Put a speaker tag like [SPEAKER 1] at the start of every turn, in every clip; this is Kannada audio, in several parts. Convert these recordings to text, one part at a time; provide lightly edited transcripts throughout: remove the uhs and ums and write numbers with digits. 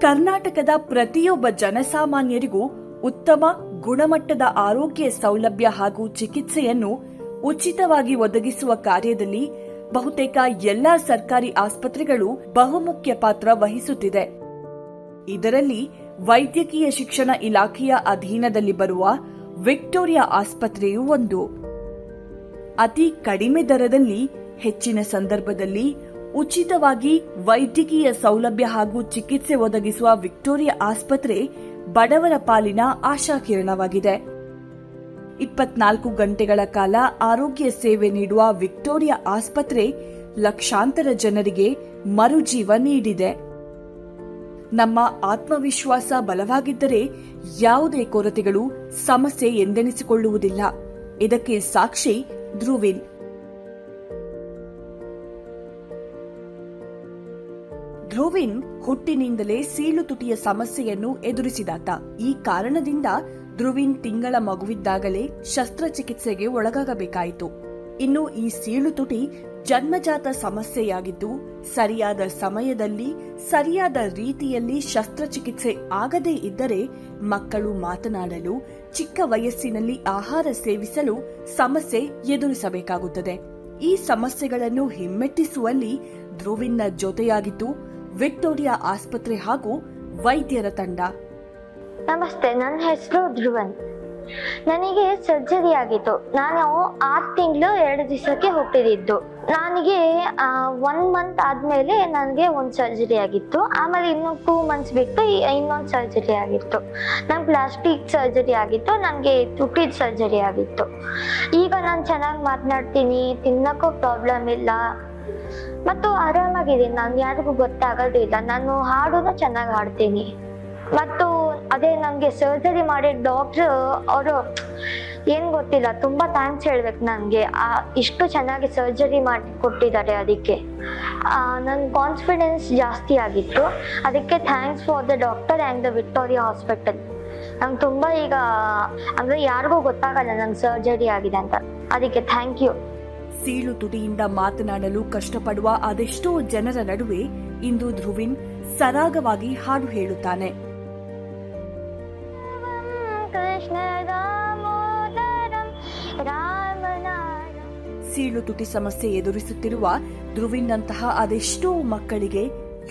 [SPEAKER 1] ಕರ್ನಾಟಕದ ಪ್ರತಿಯೊಬ್ಬ ಜನಸಾಮಾನ್ಯರಿಗೂ ಉತ್ತಮ ಗುಣಮಟ್ಟದ ಆರೋಗ್ಯ ಸೌಲಭ್ಯ ಹಾಗೂ ಚಿಕಿತ್ಸೆಯನ್ನು ಉಚಿತವಾಗಿ ಒದಗಿಸುವ ಕಾರ್ಯದಲ್ಲಿ ಬಹುತೇಕ ಎಲ್ಲಾ ಸರ್ಕಾರಿ ಆಸ್ಪತ್ರೆಗಳು ಬಹುಮುಖ್ಯ ಪಾತ್ರ ವಹಿಸುತ್ತಿದೆ. ಇದರಲ್ಲಿ ವೈದ್ಯಕೀಯ ಶಿಕ್ಷಣ ಇಲಾಖೆಯ ಅಧೀನದಲ್ಲಿ ಬರುವ ವಿಕ್ಟೋರಿಯಾ ಆಸ್ಪತ್ರೆಯು ಒಂದು. ಅತಿ ಕಡಿಮೆ ದರದಲ್ಲಿ ಹೆಚ್ಚಿನ ಸಂದರ್ಭದಲ್ಲಿ ಉಚಿತವಾಗಿ ವೈದ್ಯಕೀಯ ಸೌಲಭ್ಯ ಹಾಗೂ ಚಿಕಿತ್ಸೆ ಒದಗಿಸುವ ವಿಕ್ಟೋರಿಯಾ ಆಸ್ಪತ್ರೆ ಬಡವರ ಪಾಲಿನ ಆಶಾಕಿರಣವಾಗಿದೆ. 24 ಗಂಟೆಗಳ ಕಾಲ ಆರೋಗ್ಯ ಸೇವೆ ನೀಡುವ ವಿಕ್ಟೋರಿಯಾ ಆಸ್ಪತ್ರೆ ಲಕ್ಷಾಂತರ ಜನರಿಗೆ ಮರುಜೀವ ನೀಡಿದೆ. ನಮ್ಮ ಆತ್ಮವಿಶ್ವಾಸ ಬಲವಾಗಿದ್ದರೆ ಯಾವುದೇ ಕೊರತೆಗಳು ಸಮಸ್ಯೆ ಎಂದೆನಿಸಿಕೊಳ್ಳುವುದಿಲ್ಲ. ಇದಕ್ಕೆ ಸಾಕ್ಷಿ ಧ್ರುವಿನ್. ಧ್ರುವಿನ್ ಹುಟ್ಟಿನಿಂದಲೇ ಸೀಳು ತುಟಿಯ ಸಮಸ್ಯೆಯನ್ನು ಎದುರಿಸಿದಾತ. ಈ ಕಾರಣದಿಂದ ಧ್ರುವಿನ್ ತಿಂಗಳ ಮಗುವಿದ್ದಾಗಲೇ ಶಸ್ತ್ರಚಿಕಿತ್ಸೆಗೆ ಒಳಗಾಗಬೇಕಾಯಿತು. ಇನ್ನು ಈ ಸೀಳು ತುಟಿ ಜನ್ಮಜಾತ ಸಮಸ್ಯೆಯಾಗಿದ್ದು, ಸರಿಯಾದ ಸಮಯದಲ್ಲಿ ಸರಿಯಾದ ರೀತಿಯಲ್ಲಿ ಶಸ್ತ್ರಚಿಕಿತ್ಸೆ ಆಗದೇ ಇದ್ದರೆ ಮಕ್ಕಳು ಮಾತನಾಡಲು, ಚಿಕ್ಕ ವಯಸ್ಸಿನಲ್ಲಿ ಆಹಾರ ಸೇವಿಸಲು ಸಮಸ್ಯೆ ಎದುರಿಸಬೇಕಾಗುತ್ತದೆ. ಈ ಸಮಸ್ಯೆಗಳನ್ನು ಹಿಮ್ಮೆಟ್ಟಿಸುವಲ್ಲಿ ಧ್ರುವಿನ್ನ ಜೊತೆಯಾಗಿದ್ದು ವಿಕ್ಟೋರಿಯಾ ಆಸ್ಪತ್ರೆ ಹಾಗೂ ವೈದ್ಯರ ತಂಡ.
[SPEAKER 2] ನಮಸ್ತೆ, ನನ್ನ ಹೆಸರು ಧ್ರುವನ್. ನನಗೆ ಸರ್ಜರಿ ಆಗಿತ್ತು. ನಾನು 6 ತಿಂಗಳು 2 ದಿವಸಕ್ಕೆ ಹುಟ್ಟಿದ್ದು. ನನಗೆ 1 ಮಂತ್ ಆದ್ಮೇಲೆ ನನಗೆ ಒಂದು ಸರ್ಜರಿ ಆಗಿತ್ತು. ಆಮೇಲೆ ಇನ್ನು 2 ಮಂತ್ಸ್ ಬಿಟ್ಟು ಇನ್ನೊಂದು ಸರ್ಜರಿ ಆಗಿತ್ತು. ನಂಗೆ ಪ್ಲಾಸ್ಟಿಕ್ ಸರ್ಜರಿ ಆಗಿತ್ತು. ನನಗೆ ತುಟಿದ ಸರ್ಜರಿ ಆಗಿತ್ತು. ಈಗ ನಾನು ಚೆನ್ನಾಗಿ ಮಾತನಾಡ್ತೀನಿ, ತಿನ್ನಕ್ಕೂ ಪ್ರಾಬ್ಲಮ್ ಇಲ್ಲ ಮತ್ತು ಆರಾಮಾಗಿದ್ದೀನಿ. ನಾನು ಯಾರಿಗೂ ಗೊತ್ತಾಗೋದಿಲ್ಲ. ನಾನು ಹಾಡೂನು ಚೆನ್ನಾಗಿ ಹಾಡ್ತೀನಿ. ಮತ್ತು ಅದೇ ನನಗೆ ಸರ್ಜರಿ ಮಾಡಿದ ಡಾಕ್ಟ್ರು ಅವರು ಏನ್ ಗೊತ್ತಿಲ್ಲ, ತುಂಬಾ ಥ್ಯಾಂಕ್ಸ್ ಹೇಳ್ಬೇಕು ನನಗೆ. ಇಷ್ಟು ಚೆನ್ನಾಗಿ ಸರ್ಜರಿ ಮಾಡಿ ಕೊಟ್ಟಿದ್ದಾರೆ. ಅದಕ್ಕೆ ನನ್ನ ಕಾನ್ಫಿಡೆನ್ಸ್ ಜಾಸ್ತಿ ಆಗಿತ್ತು. ಅದಕ್ಕೆ thanks for the doctor and the Victoria hospital. ನಂಗೆ ತುಂಬಾ ಈಗ ಅಂದ್ರೆ ಯಾರಿಗೂ ಗೊತ್ತಾಗಲ್ಲ ನಂಗೆ ಸರ್ಜರಿ ಆಗಿದೆ ಅಂತ. ಅದಕ್ಕೆ ಥ್ಯಾಂಕ್ ಯು.
[SPEAKER 1] ಸೀಳು ತುಟಿಯಿಂದ ಮಾತನಾಡಲು ಕಷ್ಟಪಡುವ ಅದೆಷ್ಟೋ ಜನರ ನಡುವೆ ಇಂದು ಧ್ರುವಿನ್ ಸರಾಗವಾಗಿ ಹಾಡು ಹೇಳುತ್ತಾನೆ. ಸೀಳು ತುಟಿ ಸಮಸ್ಯೆ ಎದುರಿಸುತ್ತಿರುವ ಧ್ರುವಿನ್ನಂತಹ ಅದೆಷ್ಟೋ ಮಕ್ಕಳಿಗೆ,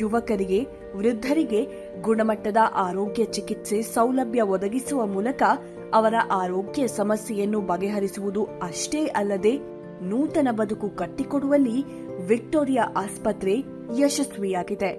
[SPEAKER 1] ಯುವಕರಿಗೆ, ವೃದ್ಧರಿಗೆ ಗುಣಮಟ್ಟದ ಆರೋಗ್ಯ ಚಿಕಿತ್ಸೆ ಸೌಲಭ್ಯ ಒದಗಿಸುವ ಮೂಲಕ ಅವರ ಆರೋಗ್ಯ ಸಮಸ್ಯೆಯನ್ನು ಬಗೆಹರಿಸುವುದು ಅಷ್ಟೇ ಅಲ್ಲದೆ ನೂತನ ಬದುಕು ಕಟ್ಟಿಕೊಡುವಲ್ಲಿ ವಿಕ್ಟೋರಿಯಾ ಆಸ್ಪತ್ರೆ ಯಶಸ್ವಿಯಾಗಿದೆ.